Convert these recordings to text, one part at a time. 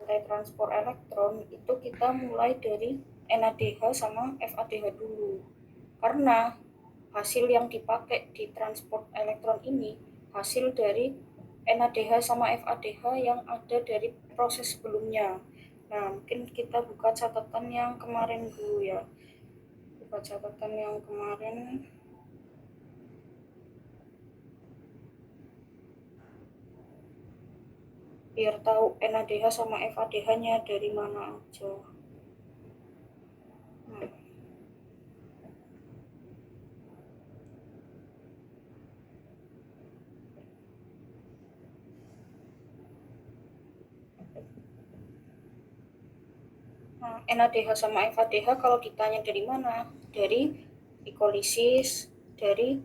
rantai transport elektron itu kita mulai dari NADH sama FADH dulu, karena hasil yang dipakai di transport elektron ini hasil dari NADH sama FADH yang ada dari proses sebelumnya. Nah, mungkin kita buka catatan yang kemarin dulu ya. Buka catatan yang kemarin. Biar tahu NADH sama FADH-nya dari mana aja. Nah, NADH sama FADH kalau ditanya dari mana? Dari glikolisis, dari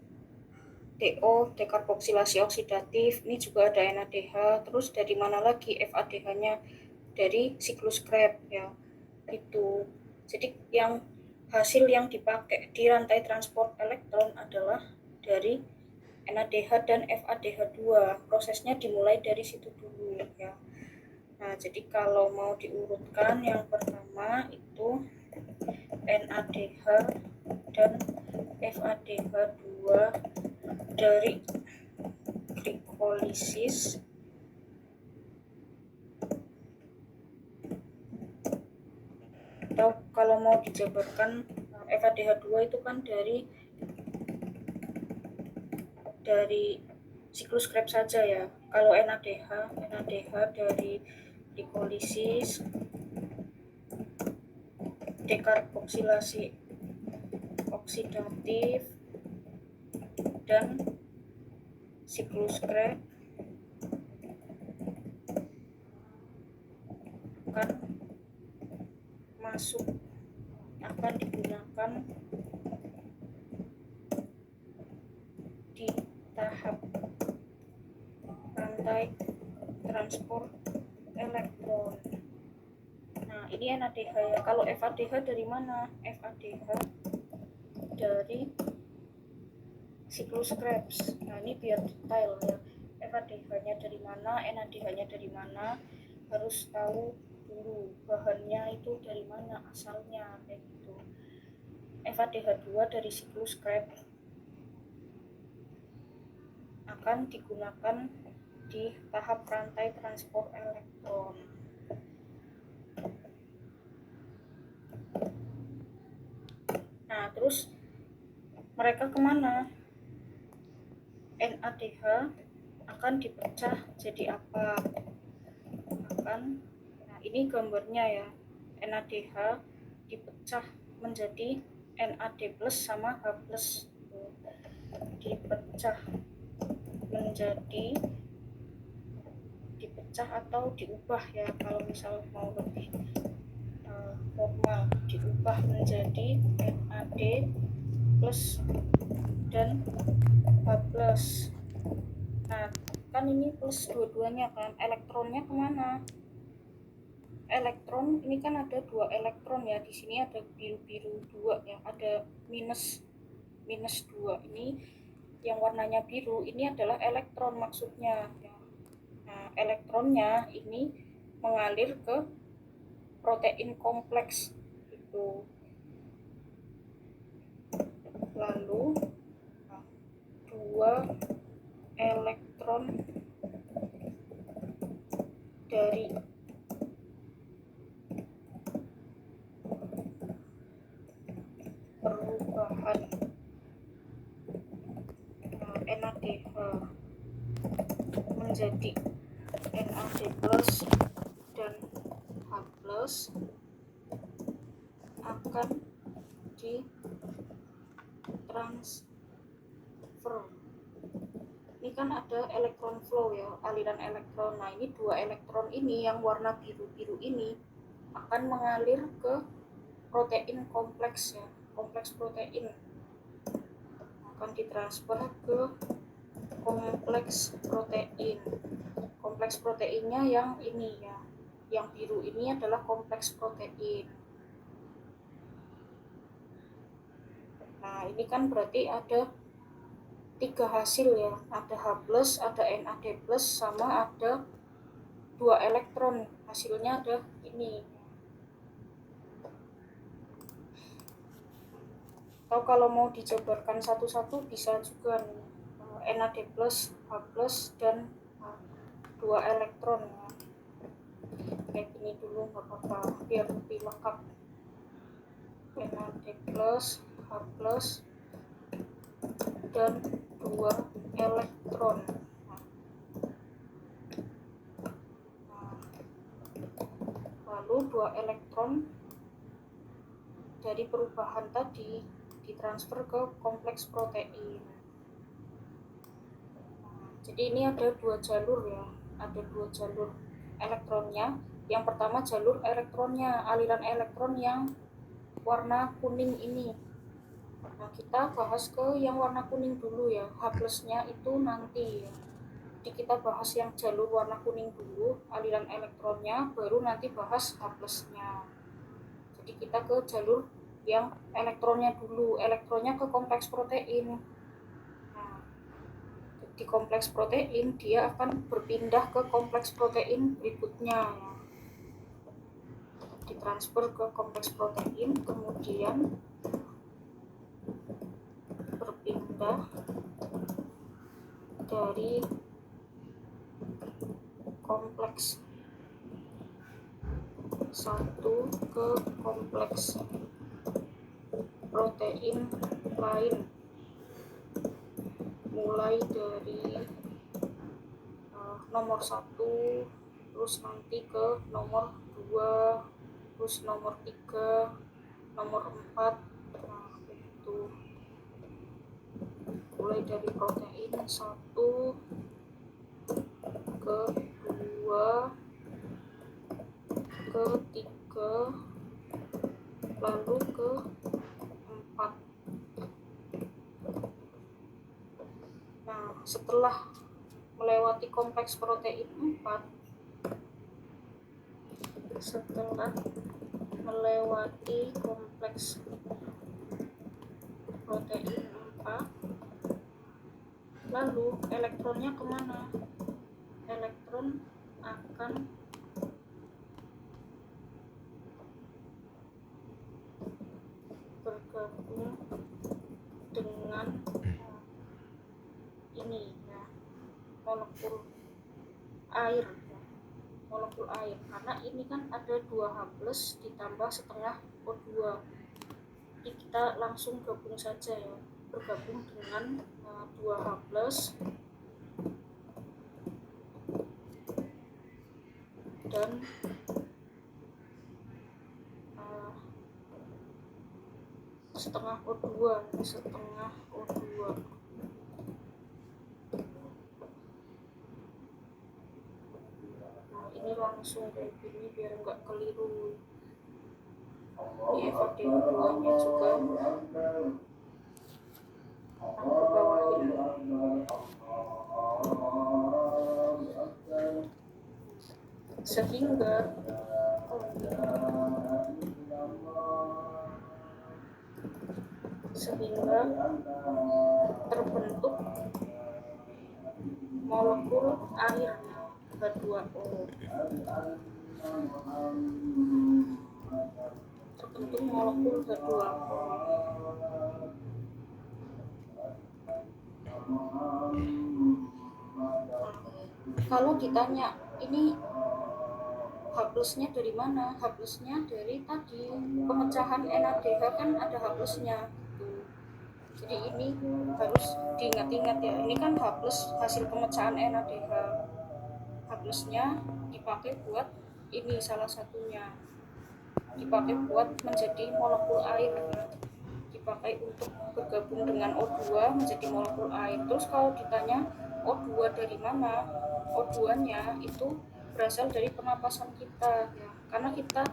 DO, dekarboksilasi oksidatif, ini juga ada NADH, terus dari mana lagi FADH-nya? Dari siklus Krebs ya, itu. Jadi yang hasil yang dipakai di rantai transport elektron adalah dari NADH dan FADH2. Prosesnya dimulai dari situ dulu ya. Nah, jadi kalau mau diurutkan, yang pertama itu NADH dan FADH2 dari glikolisis atau kalau mau dijabarkan FADH2 itu kan dari siklus Krebs saja ya. Kalau NADH dari glikolisis, dekarboksilasi oksidatif, dan siklus Krebs akan digunakan di tahap rantai transport elektron. Nah, ini NADH ya. Kalau FADH dari mana? FADH dari siklus Krebs. Nah, ini biar detail ya. FADH-nya dari mana, NADH-nya dari mana, harus tahu dulu bahannya itu dari mana asalnya kayak gitu. FADH2 dari siklus Krebs akan digunakan di tahap rantai transport elektron. Nah, terus mereka kemana? NADH akan dipecah jadi apa? Nah, ini gambarnya ya. NADH dipecah menjadi NAD+ sama H+. Dipecah atau diubah ya, kalau misal mau lebih formal, diubah menjadi NAD+ dan H+. Nah, kan ini plus dua-duanya kan, elektronnya kemana? Elektron ini kan ada 2 elektron ya, di sini ada biru-biru 2 ya, ada minus 2. Ini yang warnanya biru ini adalah elektron maksudnya ya. Nah, elektronnya ini mengalir ke protein kompleks itu. Lalu 2 elektron dari perubahan NADH menjadi NAD+ dan H+ akan ditransfer. Ini kan ada elektron flow ya, aliran elektron. Nah, ini 2 elektron ini yang warna biru-biru ini akan mengalir ke protein kompleks ya, kompleks protein, akan ditransfer ke kompleks protein. Kompleks proteinnya yang ini ya, yang biru ini adalah kompleks protein. Nah, ini kan berarti ada 3 hasil ya, ada H+, ada NAD+, sama ada 2 elektron hasilnya ada ini. Atau kalau mau dijabarkan satu-satu bisa juga nih, NAD+, H+, dan 2 elektron ya. Kayak gini dulu nggak apa-apa biar lebih lengkap. NAD+, H+, dan 2 elektron. Lalu 2 elektron dari perubahan tadi ditransfer ke kompleks protein. Jadi ini ada 2 jalur ya, ada 2 jalur elektronnya. Yang pertama jalur elektronnya, aliran elektron yang warna kuning ini. Nah, kita bahas ke yang warna kuning dulu ya, H+-nya itu nanti ya. Jadi kita bahas yang jalur warna kuning dulu, aliran elektronnya, baru nanti bahas H+-nya. Jadi kita ke jalur yang elektronnya dulu, elektronnya ke kompleks protein. Nah, di kompleks protein dia akan berpindah ke kompleks protein berikutnya ya. Ditransfer ke kompleks protein, kemudian berpindah dari kompleks satu ke kompleks protein lain, mulai dari nomor 1, terus nanti ke nomor 2, terus nomor 3, nomor 4. Nah, itu mulai dari protein 1 ke 2 ke 3 lalu ke 4. Nah, setelah melewati kompleks protein 4, setelah melewati kompleks protein 4, lalu elektronnya kemana? Elektron akan bergabung dengan ini ya, molekul air ya. Molekul air, karena ini kan ada 2H+ ditambah setengah O2. Jadi kita langsung gabung saja ya, bergabung dengan 2H+ dan setengah O2. Nah, ini langsung kayak gini biar nggak keliru. Di FADH2 nya juga aku bawahin. Sehingga terbentuk molekul air H2O. Terbentuk molekul H2O. Kalau ditanya ini H+-nya dari mana? H+-nya dari tadi pemecahan NADH kan ada H+-nya. Jadi ini harus diingat-ingat ya. Ini kan H+ hasil pemecahan NADH. H+-nya dipakai buat ini salah satunya. Dipakai buat menjadi molekul air. Dipakai untuk bergabung dengan O2 menjadi molekul air. Terus kalau ditanya O2 dari mana? O2-nya itu berasal dari pernapasan kita ya. Karena kita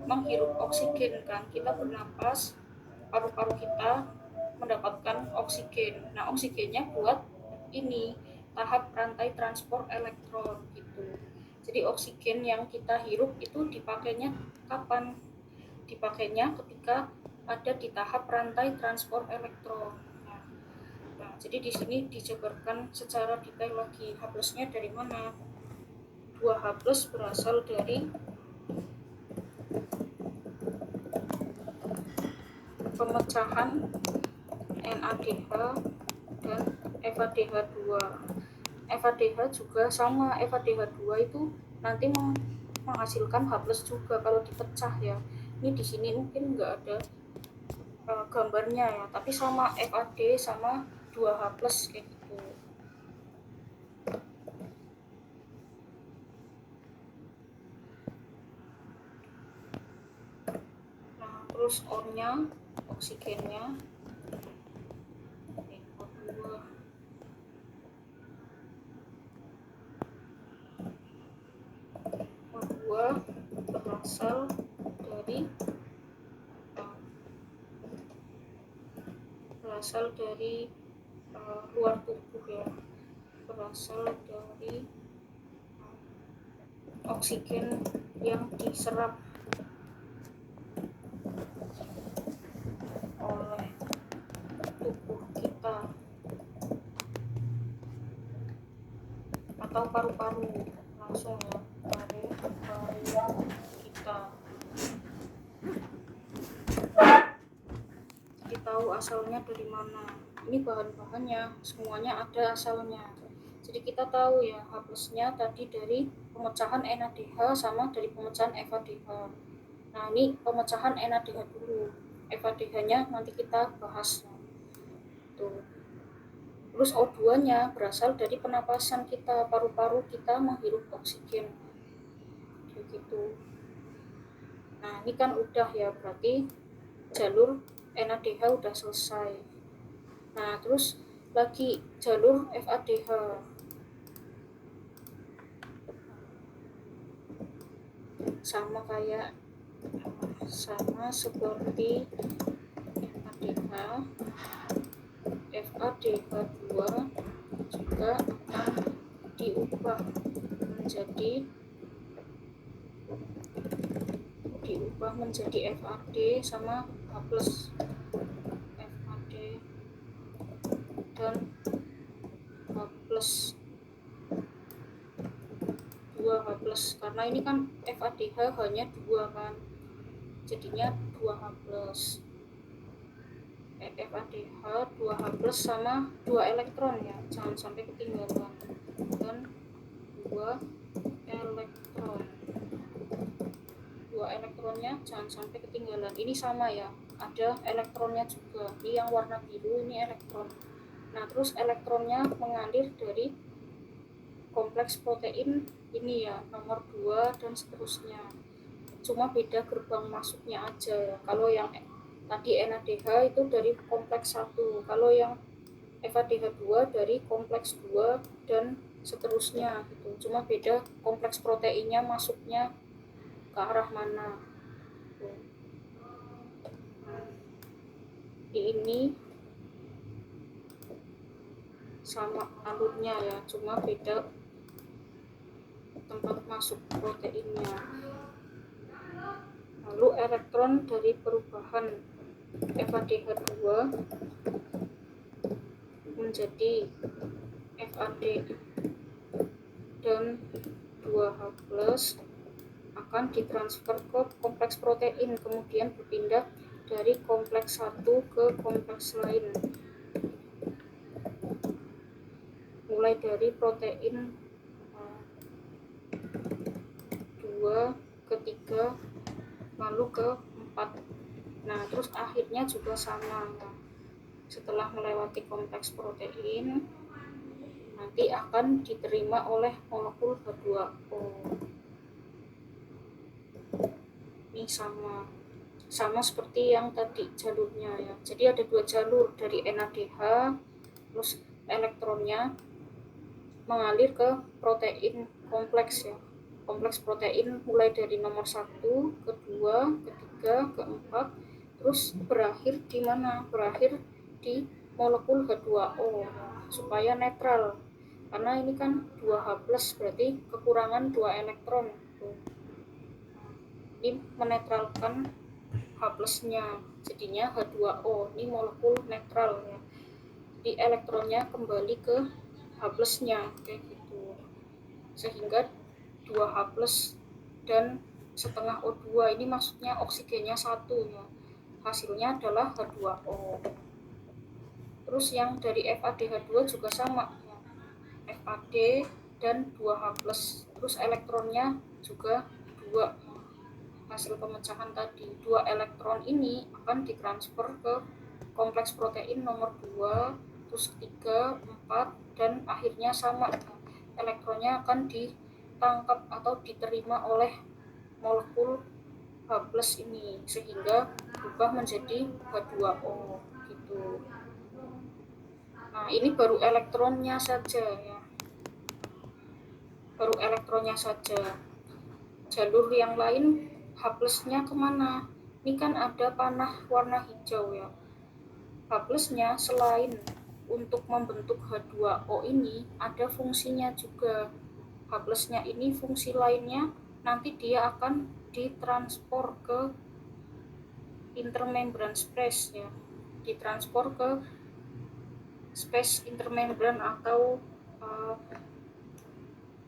menghirup oksigen kan, kita bernapas, paru-paru kita mendapatkan oksigen. Nah, oksigennya buat ini tahap rantai transport elektron gitu. Jadi oksigen yang kita hirup itu dipakainya kapan? Dipakainya ketika ada di tahap rantai transport elektron. Nah, jadi di sini dijabarkan secara detail lagi H+-nya dari mana. 2H+ berasal dari pemecahan NADH dan FADH2. FADH juga sama, FADH2 itu nanti menghasilkan H+ juga kalau dipecah ya. Ini di sini mungkin nggak ada gambarnya ya, tapi sama FAD sama 2H+ kayak gitu. Nah, terus O-nya, oksigennya O2. O2 berasal dari luar tubuh ya, berasal dari oksigen yang diserap oleh tubuh kita atau paru-paru langsung ya, paru-paru kita. Jadi tahu asalnya dari mana. Ini bahan-bahannya semuanya ada asalnya. Jadi kita tahu ya, H+-nya tadi dari pemecahan NADH sama dari pemecahan FADH. Nah, ini pemecahan NADH dulu. FADH-nya nanti kita bahas. Tuh. Terus O2-nya berasal dari penapasan kita, paru-paru kita menghirup oksigen. Kayak gitu. Nah, ini kan udah ya, berarti jalur NADH udah selesai. Nah, terus lagi jalur FADH. Sama seperti FADH, FADH2 juga akan diubah menjadi FAD sama H+, FAD dan H+, 2H+, karena ini kan FADH hanya 2 kan, jadinya 2H+. FADH 2H+ sama 2 elektron ya, jangan sampai ketinggalan, dan 2 elektron. 2 elektronnya jangan sampai ketinggalan. Ini sama ya, ada elektronnya juga. Ini yang warna biru ini elektron. Nah, terus elektronnya mengalir dari kompleks protein ini ya, nomor 2 dan seterusnya. Cuma beda gerbang masuknya aja ya. Kalau yang tadi NADH itu dari kompleks 1, kalau yang FADH2 dari kompleks 2 dan seterusnya gitu. Cuma beda kompleks proteinnya masuknya ke arah mana. Ini sama alurnya ya, cuma beda tempat masuk proteinnya. Lalu elektron dari perubahan FADH2 menjadi FAD dan 2H+ akan ditransfer ke kompleks protein, kemudian berpindah dari kompleks 1 ke kompleks lain, mulai dari protein 2 ke 3 lalu ke 4. Nah, terus akhirnya juga sama. Nah, setelah melewati kompleks protein nanti akan diterima oleh molekul H2O. Ini sama seperti yang tadi jalurnya ya. Jadi ada 2 jalur, dari NADH terus elektronnya mengalir ke protein kompleks ya. Kompleks protein mulai dari nomor 1, kedua, ketiga, keempat, terus berakhir di mana? Berakhir di molekul H2O supaya netral. Karena ini kan 2H+, berarti kekurangan 2 elektron. Ini menetralkan H+-nya, jadinya H2O. Ini molekul netral ya. Jadi elektronnya kembali ke H+-nya kayak gitu. Sehingga 2H plus dan setengah O2. Ini maksudnya oksigennya 1 ya. Hasilnya adalah H2O. Terus yang dari FADH2 juga sama ya. FAD dan 2H plus. Terus elektronnya juga 2. Hasil pemecahan tadi, 2 elektron ini akan ditransfer ke kompleks protein nomor 2, terus 3, 4, dan akhirnya sama. Elektronnya akan ditangkap atau diterima oleh molekul H plus ini sehingga berubah menjadi H2O gitu. Nah, ini baru elektronnya saja ya. Baru elektronnya saja. Jalur yang lain H plusnya kemana? Ini kan ada panah warna hijau ya. H plusnya selain untuk membentuk H2O ini ada fungsinya juga. H plusnya ini fungsi lainnya nanti dia akan ditranspor ke intermembran space ya. Ditranspor ke space intermembran atau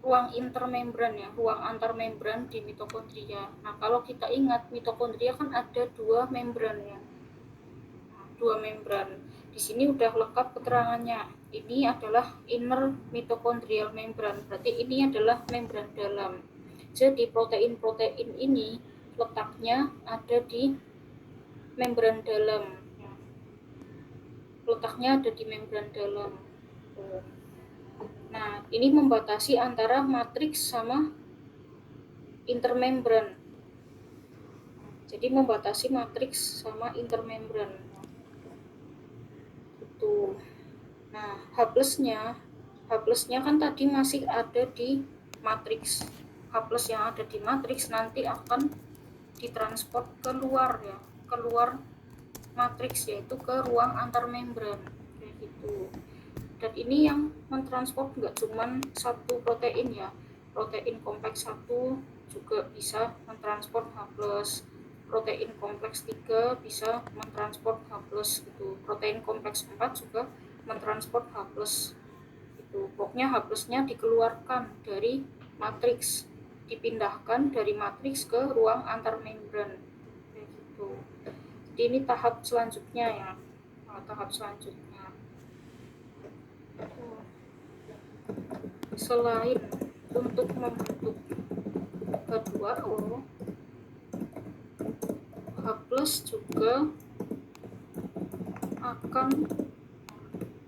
ruang intermembran ya, ruang antar membran di mitokondria. Nah, kalau kita ingat mitokondria kan ada 2 membran ya. 2 membran. Di sini udah lengkap keterangannya. Ini adalah inner mitochondrial membran. Berarti ini adalah membran dalam. Jadi protein-protein ini letaknya ada di membran dalam. Letaknya ada di membran dalam. Nah, ini membatasi antara matriks sama intermembran. Jadi membatasi matriks sama intermembran. Itu. Nah, H plusnya kan tadi masih ada di matriks. H plus yang ada di matriks nanti akan ditransport keluar ya, keluar matriks, yaitu ke ruang antar membran kayak gitu. Dan ini yang mentransport nggak cuma satu protein ya, protein kompleks 1 juga bisa mentransport H+, protein kompleks 3 bisa mentransport H+, gitu. Protein kompleks 4 juga mentransport H+, gitu. Pokoknya H+-nya dikeluarkan dari matriks, dipindahkan dari matriks ke ruang antar membran kayak gitu. Jadi ini tahap selanjutnya ya, tahap selanjutnya. Selain untuk membentuk H2O, H+ juga akan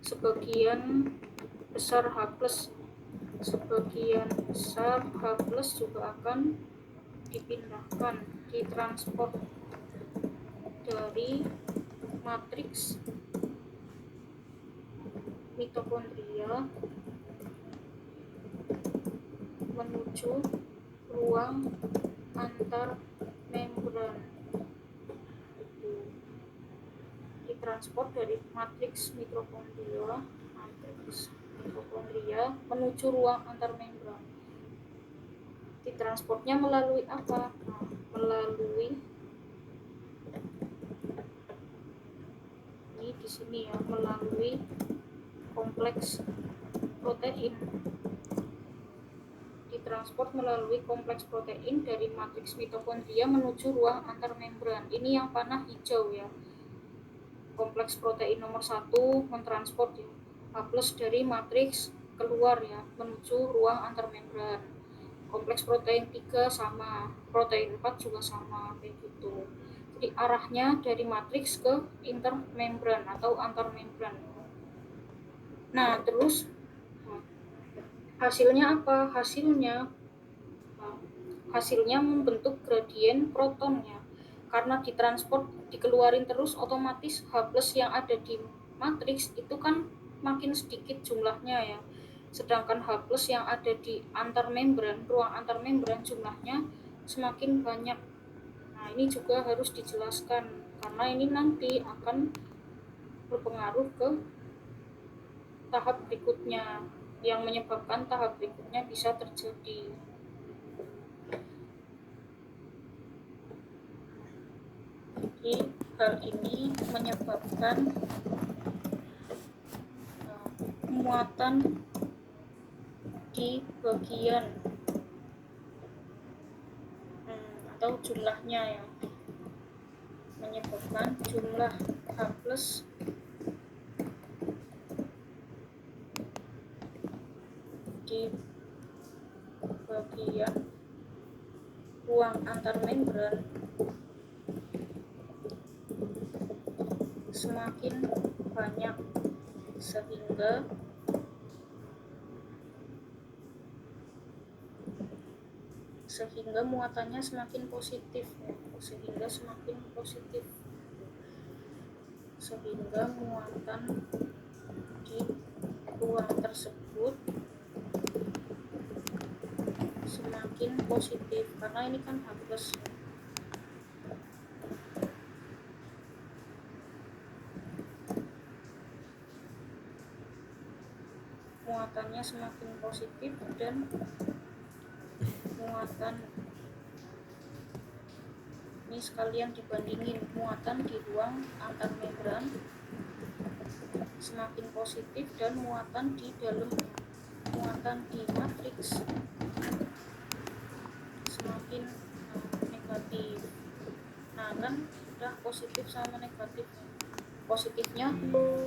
sebagian besar H+ juga akan dipindahkan, ditransport dari matriks mitokondria menuju ruang antar membran. Ditransport dari matriks mitokondria menuju ruang antar membran. Ditransportnya melalui apa? Nah, melalui ini di sini ya, melalui kompleks protein. Ditransport melalui kompleks protein dari matriks mitokondria menuju ruang antar membran. Ini yang panah hijau ya. Kompleks protein nomor 1 mentransport ya, H+ dari matriks keluar ya, menuju ruang antar membran. Kompleks protein 3 sama, protein 4 juga sama kayak gitu. Jadi arahnya dari matriks ke intermembran atau antar membran. Nah, terus hasilnya apa? Hasilnya membentuk gradien proton ya. Karena ditransport, dikeluarin terus, otomatis H+ yang ada di matriks itu kan makin sedikit jumlahnya ya. Sedangkan H+ yang ada di antar membran, ruang antar membran, jumlahnya semakin banyak. Nah, ini juga harus dijelaskan karena ini nanti akan berpengaruh ke tahap berikutnya, yang menyebabkan tahap berikutnya bisa terjadi. Jadi hal ini menyebabkan muatan di bagian atau jumlahnya ya, menyebabkan jumlah H+ di bagian ruang antar membran semakin banyak, sehingga muatannya semakin positif ya. Sehingga muatan di ruang tersebut semakin positif, karena ini kan H+. Muatannya semakin positif dan muatan ini sekalian dibandingin muatan di ruang antar membran semakin positif dan muatan di dalamnya, muatan di matriks semakin negatif. Nah kan udah positif sama negatif, positifnya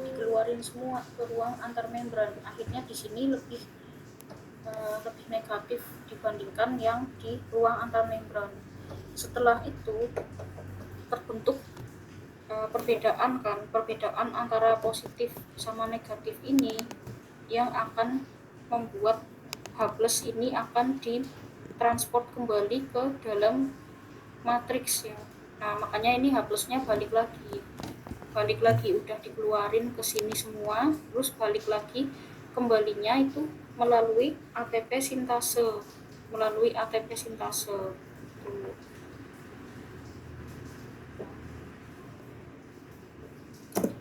dikeluarin semua ke ruang antar membran, akhirnya di sini lebih negatif dibandingkan yang di ruang antar membran. Setelah itu terbentuk perbedaan antara positif sama negatif ini yang akan membuat H+ ini akan ditransport kembali ke dalam matriks ya. Nah makanya ini H+-nya balik lagi udah dikeluarin ke sini semua, terus balik lagi, kembalinya itu melalui ATP sintase.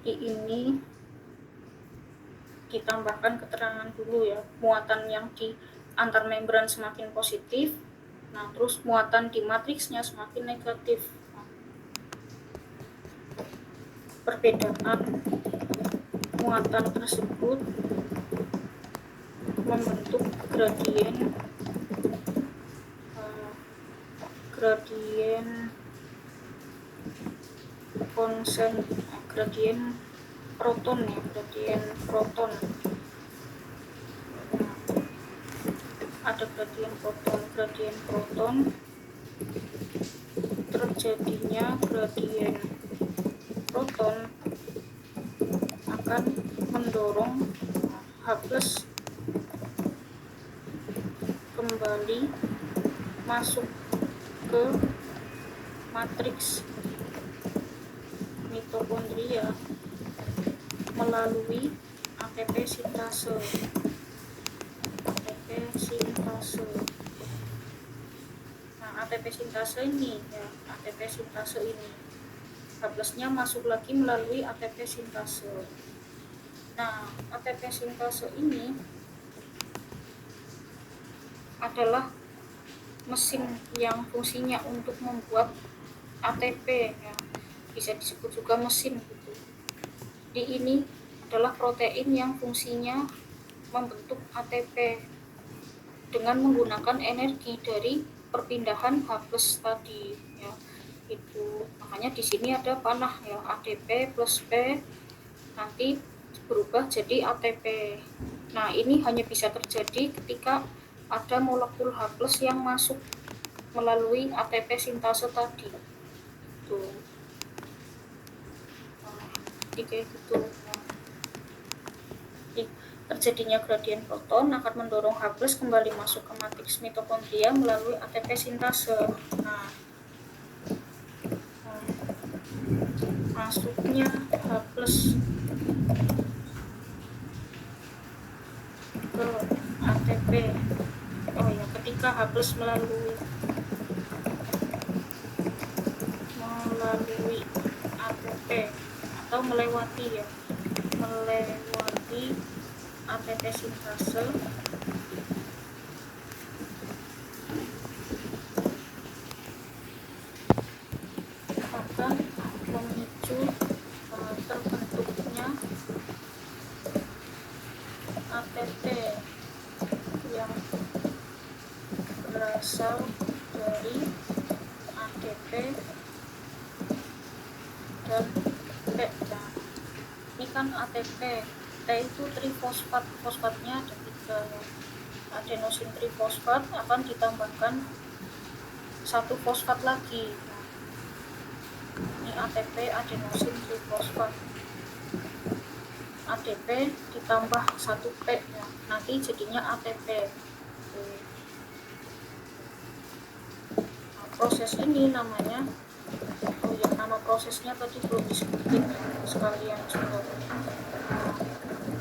Ini ditambahkan keterangan dulu ya, muatan yang di antar membran semakin positif, nah terus muatan di matriksnya semakin negatif. Perbedaan muatan tersebut membentuk gradien proton. Ada gradien proton, terjadinya gradien proton akan mendorong H+ kembali masuk ke matriks mitokondria melalui ATP sintase. Nah, ATP sintase ini H+-nya masuk lagi melalui ATP sintase. Nah, ATP sintase ini adalah mesin yang fungsinya untuk membuat ATP ya. Bisa disebut juga mesin gitu. Di ini adalah protein yang fungsinya membentuk ATP dengan menggunakan energi dari perpindahan H+ tadi ya. Itu makanya di sini ada panah ya, ADP plus P nanti berubah jadi ATP. Nah, ini hanya bisa terjadi ketika ada molekul H+ yang masuk melalui ATP sintase tadi. Tuh. Jadi kayak gitu. Terjadinya gradien proton akan mendorong H+ kembali masuk ke matriks mitokondria melalui ATP sintase. Nah, masuknya H+ ke ATP. Oh ya, ketika H+ melalui ATP atau melewati ATP sintase akan memicu terbentuknya ATP yang berasal dari dan T. Nah, ini kan ATP, T itu trifosfat, fosfatnya ada 3 ya. Adenosin trifosfat akan ditambahkan 1 fosfat lagi. Nah, ini ATP adenosin trifosfat, ADP ditambah 1 P ya. Nanti jadinya ATP. Nah, proses ini namanya, nama prosesnya tadi belum disebutin sekalian juga.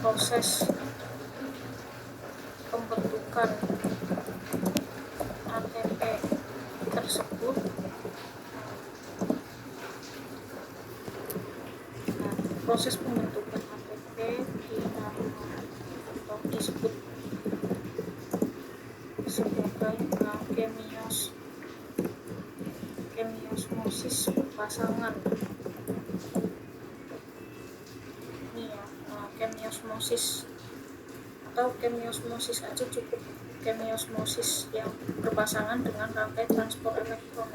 Proses pembentukan ATP tersebut, nah, proses pembentukan ATP disebut sebagai kemiosmosis pasangan. Ini ya, kemiosmosis atau kemiosmosis aja cukup, kemiosmosis yang berpasangan dengan rantai transport elektron.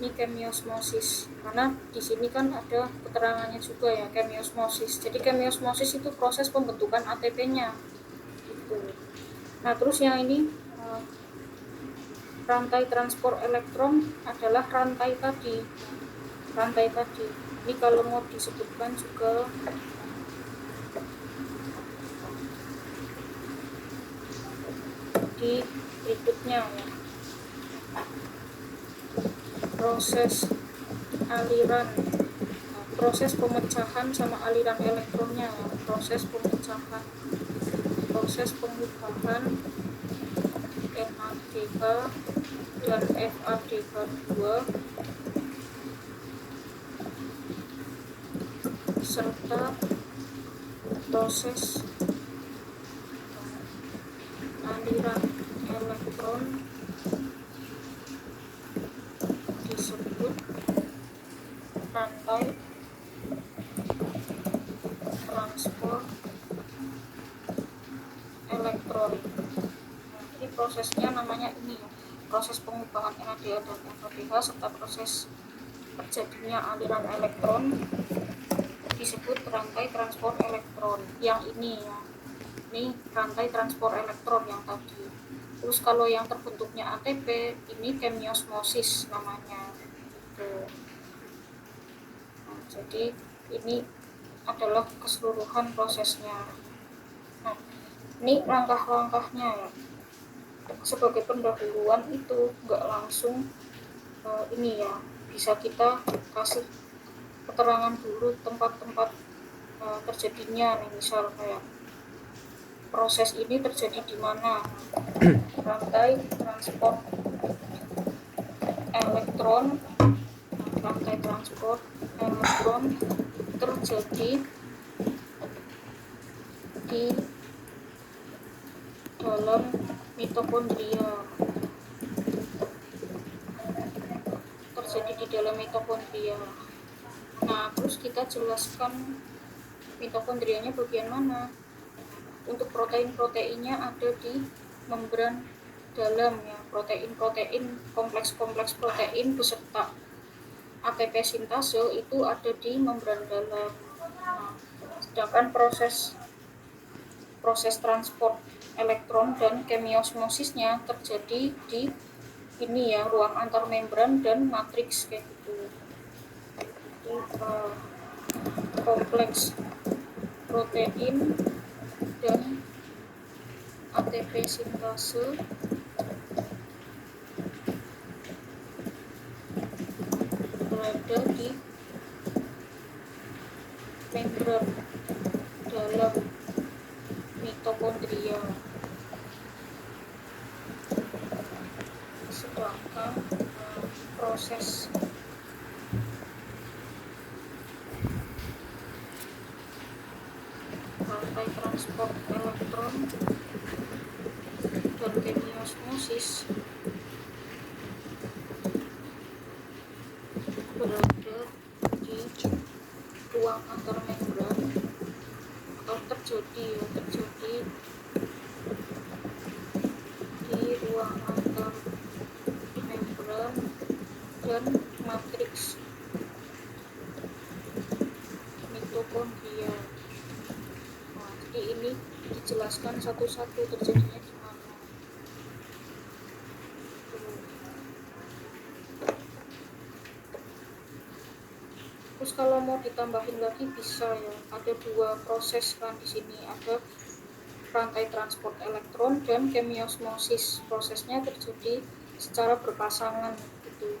Ini kemiosmosis, karena di sini kan ada keterangannya juga ya, kemiosmosis. Jadi kemiosmosis itu proses pembentukan ATP-nya gitu. Nah, terus yang ini rantai transport elektron adalah rantai tadi. Ini kalau mau disebutkan juga di berikutnya ya. Proses aliran, proses pemecahan sama aliran elektronnya ya. Proses pemecahan, proses pengubahan NADH dan FADH2 serta proses aliran elektron disebut rantai transport elektron. Nah, ini prosesnya namanya ini ya, proses pengubahan NADH dan FADH serta proses terjadinya aliran elektron disebut rantai transport elektron. Yang ini ya, ini rantai transport elektron yang tadi. Terus kalau yang terbentuknya ATP, ini kemiosmosis namanya gitu. Nah, jadi ini adalah keseluruhan prosesnya. Nah, ini langkah-langkahnya ya. Sebagai pendahuluan itu nggak langsung ini ya, bisa kita kasih keterangan dulu tempat-tempat terjadinya nih, misal kayak proses ini terjadi di mana. Rantai transport elektron terjadi di dalam mitokondria. Nah, terus kita jelaskan mitokondrianya bagian mana. Untuk protein-proteinnya ada di membran dalam ya, protein-protein, kompleks-kompleks protein beserta ATP sintase itu ada di membran dalam. Nah, sedangkan proses transport elektron dan kemiosmosisnya terjadi di ini ya, ruang antar membran dan matriks kayak gitu. Kompleks protein dan ATP sintase berada di membran dalam mitokondria. Sedangkan proses rantai transport elektron dan kemiosmosis berada di ruang antar membran atau terjadi di ruang antar membran dan dan matriks mitokondria. Nah, jadi ini dijelaskan satu-satu terjadinya di mana. Terus kalau mau ditambahin lagi bisa ya, ada dua proses kan di sini, ada rantai transport elektron dan kemiosmosis. Prosesnya terjadi secara berpasangan gitu.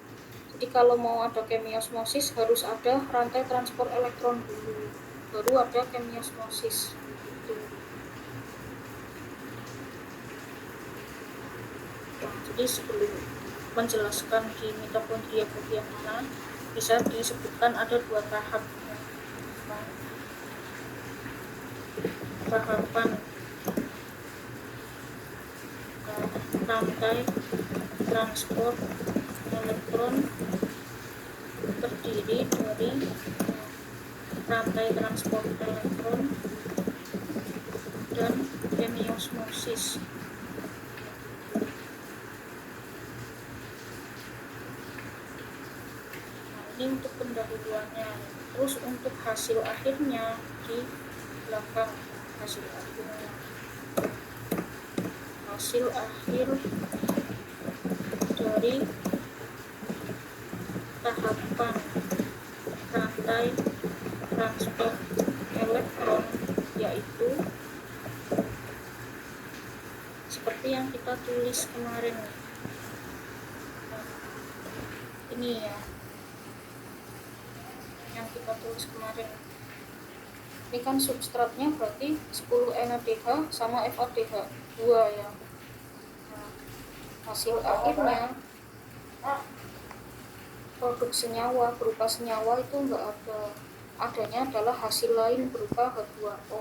Jadi kalau mau ada kemiosmosis harus ada rantai transport elektron dulu, baru ada kemiosmosis gitu. Nah, jadi sebelum menjelaskan di mitokondria bagian mana, bisa disebutkan ada dua tahap. Tahapan rantai transport elektron terdiri dari rantai transport elektron dan kemiosmosis. Nah, ini untuk pendahuluannya. Terus untuk hasil akhirnya di belakang, hasil akhir dari tahapan rantai transport elektron yaitu seperti yang kita tulis kemarin. Nah, ini ya yang kita tulis kemarin. Ini kan substratnya berarti 10 NADH sama FADH 2 ya. Nah, hasil akhirnya produk senyawa berupa senyawa itu enggak ada, adanya adalah hasil lain berupa H2O.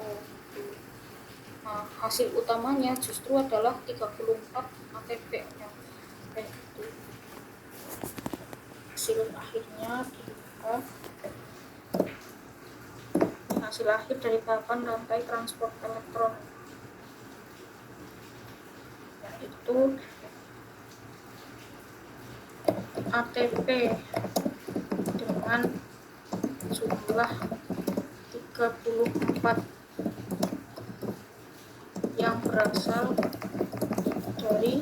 Nah, hasil utamanya justru adalah 34 ATP nya. Itu hasil akhirnya kita hasil akhir dari tahapan rantai transport elektron, yaitu ATP dengan jumlah 34 yang berasal dari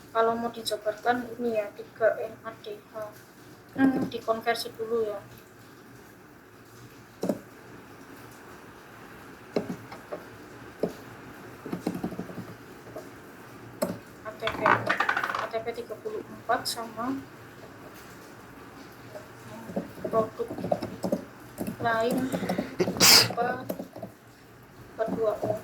kalau mau dijabarkan ini ya 3 NADH. Dikonversi dulu ya. ATP 34 sama produk lain berupa H2O.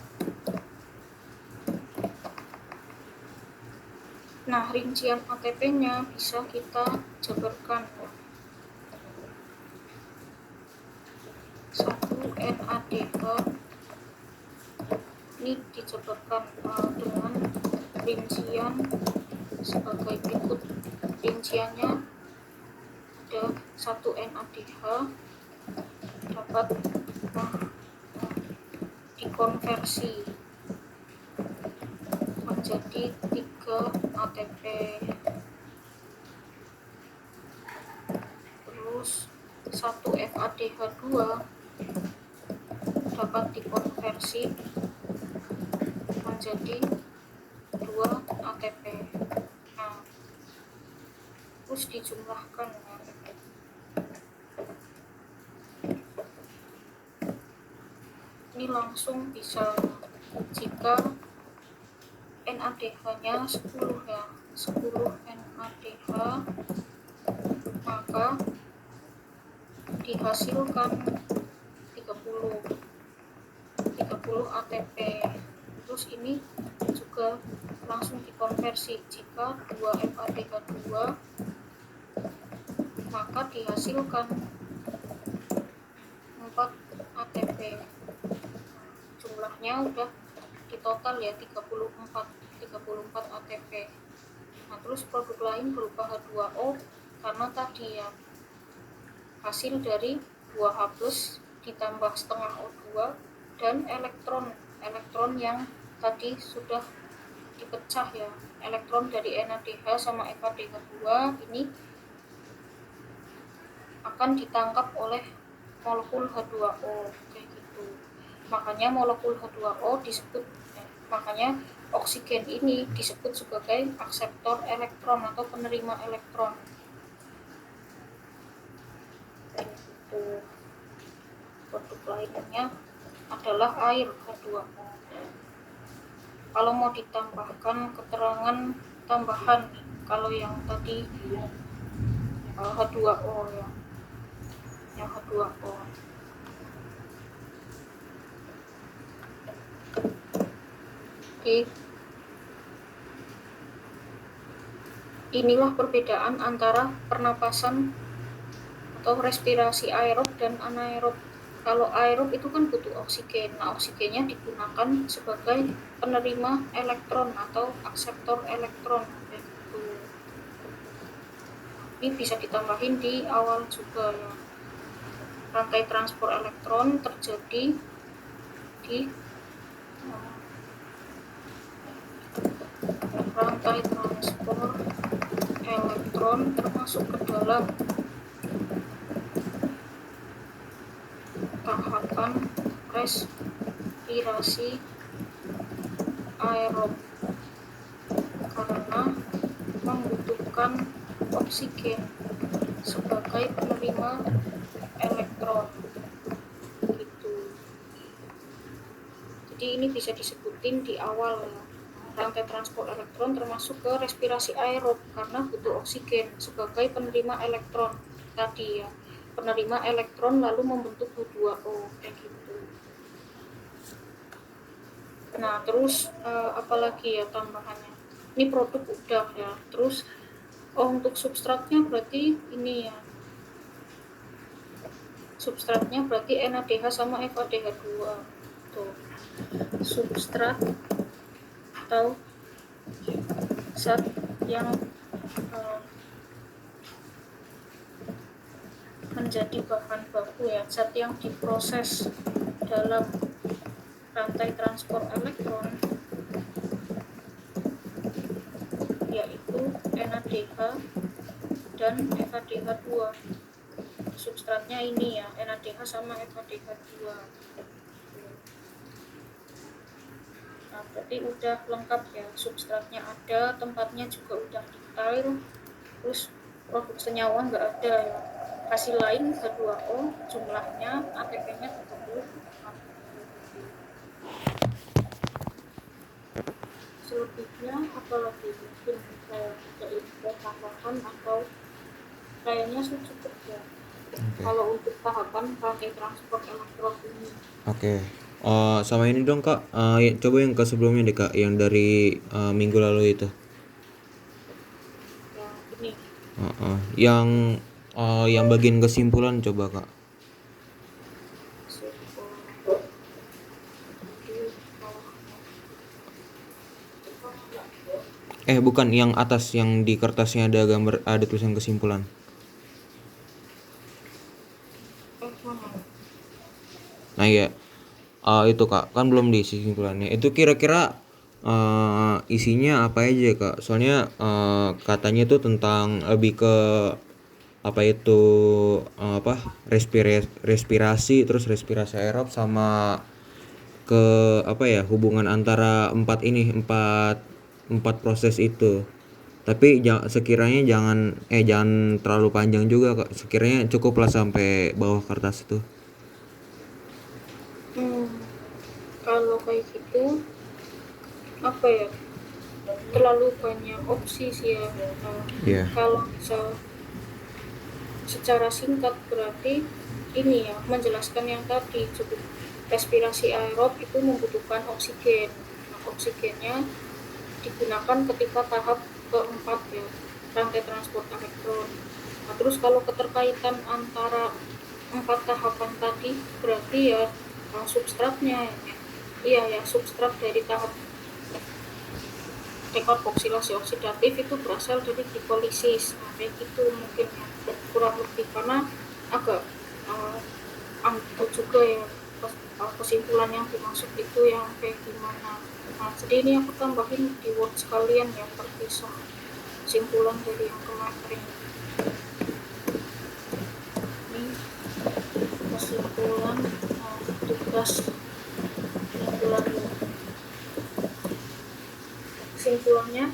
Nah, rincian ATP-nya bisa kita jabarkan. 1 NADH ini dijabarkan dengan rincian sebagai berikut. Rinciannya ada 1 NADH dapat dikonversi menjadi 3 ATP. Terus 1 FADH2 dapat dikonversi menjadi 2 ATP. Nah, terus dijumlahkan ya. Ini langsung bisa, jika NADH-nya 10 ya, 10 NADH, maka dihasilkan 30 ATP. Terus ini juga langsung dikonversi, jika 2 FADH2 maka dihasilkan 4 ATP. Jumlahnya udah di total ya 34 ATP. Nah, terus produk lain berupa H2O karena tadi ya hasil dari 2H+ ditambah setengah O2 dan elektron yang tadi sudah dipecah ya, elektron dari NADH sama FADH2 ini akan ditangkap oleh molekul H2O kayak gitu. Makanya molekul H2O makanya oksigen ini disebut sebagai akseptor elektron atau penerima elektron. Itu produk lainnya adalah air H2O. Kalau mau ditambahkan keterangan tambahan, kalau yang tadi H2O ya, yang H2O. Oke. Inilah perbedaan antara pernapasan atau respirasi aerob dan anaerob. Kalau aerob itu kan butuh oksigen. Nah, oksigennya digunakan sebagai penerima elektron atau akseptor elektron. Gitu. Ini bisa ditambahin di awal juga ya. Rantai transport elektron terjadi di rantai transport elektron termasuk ke dalam tahapan respirasi aerob karena membutuhkan oksigen sebagai penerima elektron gitu. Jadi ini bisa disebutin di awal ya. Rantai transport elektron termasuk ke respirasi aerob karena butuh oksigen sebagai penerima elektron tadi ya. Penerima elektron lalu membentuk H2O kayak gitu. Nah, terus apalagi ya tambahannya? Ini produk udah ya. Terus untuk substratnya berarti ini ya. Substratnya berarti NADH sama FADH2. Tuh. Substrat atau zat yang menjadi bahan baku ya, zat yang diproses dalam rantai transport elektron yaitu NADH dan FADH2. Substratnya ini ya, NADH sama FADH2. Nah, berarti udah lengkap ya, substratnya ada, tempatnya juga udah detail, terus produk senyawa nggak ada ya. Hasil lain H2O jumlahnya ATP-nya 34. Selebihnya apalagi mungkin saya ada info tambahan atau kayaknya cukup ya. Kalau untuk tahapan rantai transport elektron ini. Oke. Sama ini dong Kak, coba yang ke sebelumnya deh Kak, yang dari minggu lalu itu. Yang ini. Yang bagian kesimpulan coba Kak. Bukan yang atas, yang di kertasnya ada gambar, ada tulisan kesimpulan. Nah ya, itu Kak, kan belum diisi kesimpulannya. Itu kira-kira isinya apa aja Kak? Soalnya katanya itu tentang lebih ke apa itu respirasi, terus respirasi aerob sama ke apa ya, hubungan antara empat proses itu. Tapi sekiranya jangan terlalu panjang juga Kak. Sekiranya cukuplah sampai bawah kertas itu. Kalau kayak gitu apa ya, terlalu banyak opsi sih ya. Kalau secara singkat berarti ini ya, menjelaskan yang tadi, cukup respirasi aerob itu membutuhkan oksigen. Nah, oksigennya digunakan ketika tahap keempat ya, rantai transport elektron. Nah, terus kalau keterkaitan antara 4 tahapan tadi berarti ya substratnya ya, substrat dari tahap dekarboksilasi oksidatif itu berasal dari glikolisis. Nah, kayak gitu mungkin ya, kurang lebih, karena agak ambigu juga ya kesimpulan yang dimaksud itu yang kayak gimana. Nah, jadi ini aku tambahin di Word sekalian yang terpisah kesimpulan dari yang kemarin. Ini kesimpulan tugas minggu lalu. Kesimpulannya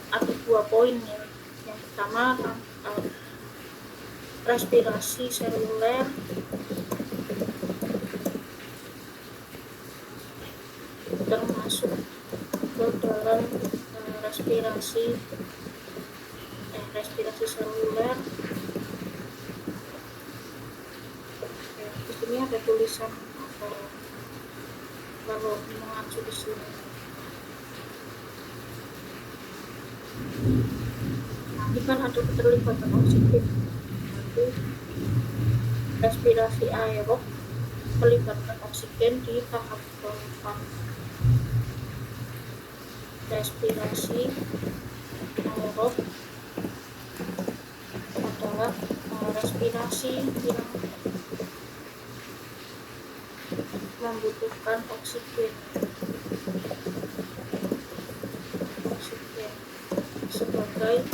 ada 2 poin ya. Yang pertama respirasi seluler termasuk ke dalam respirasi seluler. Di sini ada tulisan kalau mengacu di sini. Nah, ini kan ada keterlibatan oksigen. Nanti respirasi aerob melibatkan oksigen di tahap keempat. Respirasi aerob adalah respirasi yang membutuhkan oksigen sebagai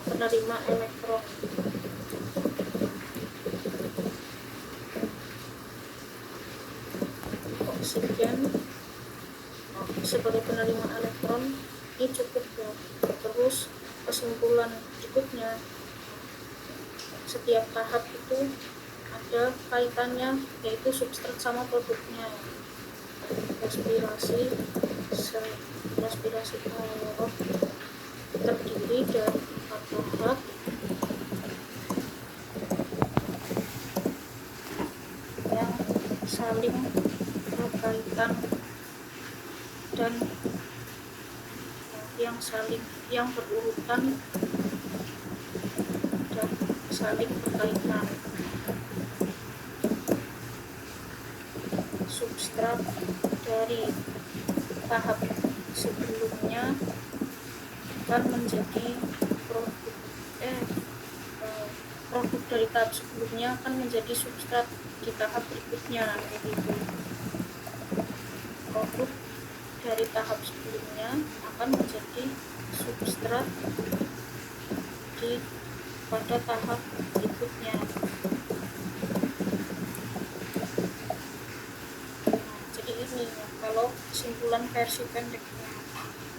penerima elektron. Oksigen sebagai penerima elektron ini cukup ya. Terus kesimpulan berikutnya, setiap tahap itu ada kaitannya, yaitu substrat sama produknya. Respirasi aerob terdiri dari 4 tahap yang saling berkaitan dan yang berurutan dan saling berkaitan. Substrat dari tahap sebelumnya akan menjadi produk dari tahap sebelumnya akan menjadi substrat di tahap berikutnya, gitu. Produk dari tahap sebelumnya akan menjadi substrat pada tahap berikutnya. Jadi ini ya, kalau kesimpulan versi pendeknya,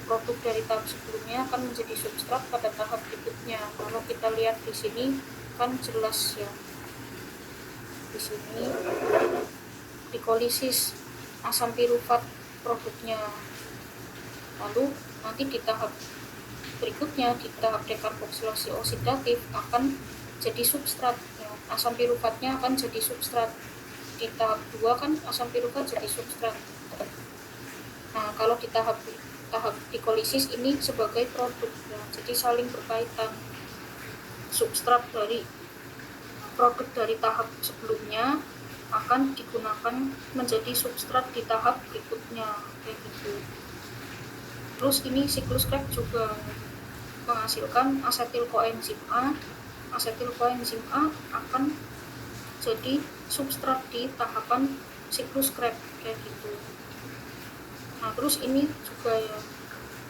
produk dari tahap sebelumnya akan menjadi substrat pada tahap berikutnya. Kalau kita lihat di sini kan jelas ya, di sini glikolisis asam pirufat produknya. Lalu nanti di tahap berikutnya, di tahap dekarboksilasi oksidatif akan jadi substrat ya. Asam pirufatnya akan jadi substrat. Di tahap 2 kan asam pirufat jadi substrat. Nah, kalau di tahap glikolisis ini sebagai produk ya. Jadi saling berkaitan. Substrat dari produk dari tahap sebelumnya akan digunakan menjadi substrat di tahap berikutnya, kayak gitu. Terus ini siklus Krebs juga menghasilkan asetil koenzim A. Asetil koenzim A akan jadi substrat di tahapan siklus Krebs, kayak gitu. Nah, terus ini juga ya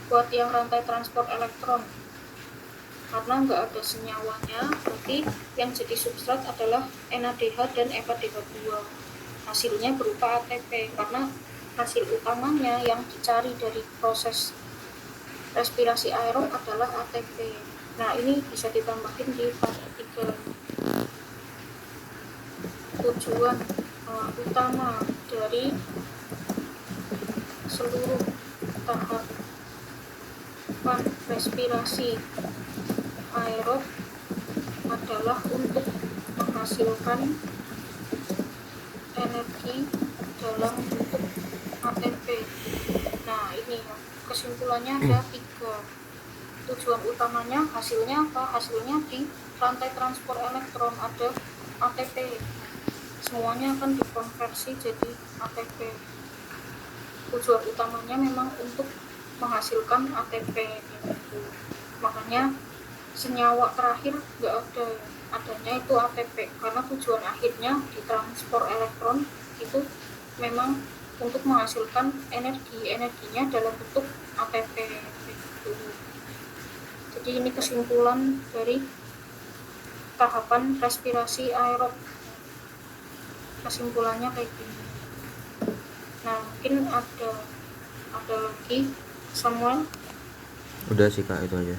buat yang rantai transport elektron, karena nggak ada senyawanya, berarti yang jadi substrat adalah NADH dan FADH2. Hasilnya berupa ATP, karena hasil utamanya yang dicari dari proses respirasi aerob adalah ATP. Nah, ini bisa ditambahin di fase 3. Tujuan utama dari seluruh tahapan respirasi aerob adalah untuk menghasilkan energi dalam bentuk ATP. Nah, ini ya, kesimpulannya ada 3. Tujuan utamanya hasilnya apa? Hasilnya di rantai transport elektron ada ATP. Semuanya akan dikonversi jadi ATP. Tujuan utamanya memang untuk menghasilkan ATP gitu. Makanya senyawa terakhir nggak ada, adanya itu ATP, karena tujuan akhirnya di transport elektron itu memang untuk menghasilkan energinya dalam bentuk ATP gitu. Jadi ini kesimpulan dari tahapan respirasi aerob, kesimpulannya kayak gini. Nah mungkin ada lagi Samuel. Udah sih Kak, itu aja.